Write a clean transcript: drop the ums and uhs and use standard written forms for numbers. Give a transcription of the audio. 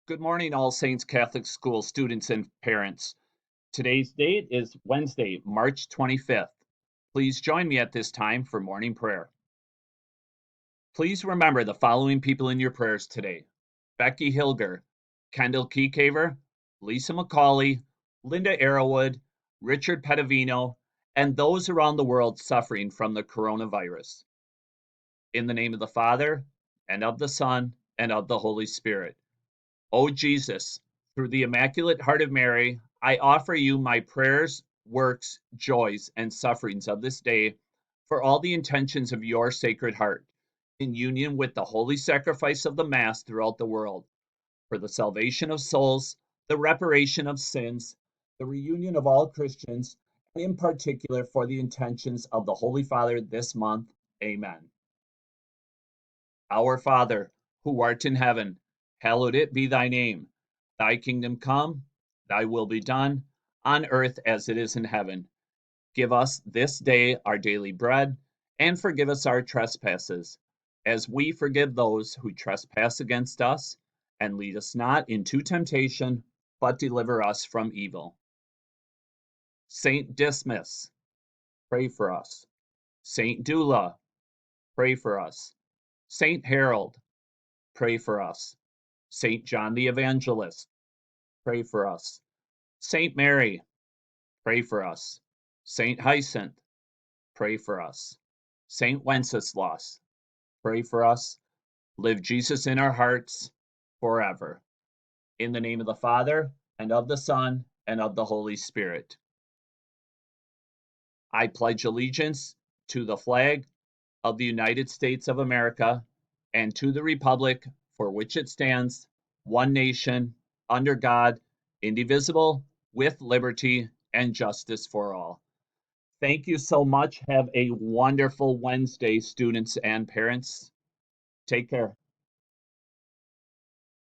Good morning, All Saints Catholic School students and parents. Today's date is Wednesday, March 25th. Please join me at this time for morning prayer. Please remember the following people in your prayers today: Becky Hilger, Kendall Keycaver, Lisa McCauley, Linda Arrowwood, Richard Pedavino, and those around the world suffering from the coronavirus. In the name of the Father, and of the Son, and of the Holy Spirit. O Jesus, through the Immaculate Heart of Mary, I offer you my prayers, works, joys, and sufferings of this day for all the intentions of your Sacred Heart, in union with the holy sacrifice of the Mass throughout the world, for the salvation of souls, the reparation of sins, the reunion of all Christians, and in particular for the intentions of the Holy Father this month. Amen. Our Father, who art in heaven, hallowed it be thy name. Thy kingdom come, thy will be done, on earth as it is in heaven. Give us this day our daily bread, and forgive us our trespasses, as we forgive those who trespass against us. And lead us not into temptation, but deliver us from evil. Saint Dismas, pray for us. Saint Dula, pray for us. Saint Harold, pray for us. Saint John the Evangelist, pray for us. Saint Mary, pray for us. Saint Hyacinth, pray for us. Saint Wenceslas, pray for us. Live Jesus in our hearts forever. In the name of the Father, and of the Son, and of the Holy Spirit. I pledge allegiance to the flag of the United States of America and to the republic for which it stands, one nation, under God, indivisible, with liberty and justice for all. Thank you so much. Have a wonderful Wednesday, students and parents. Take care.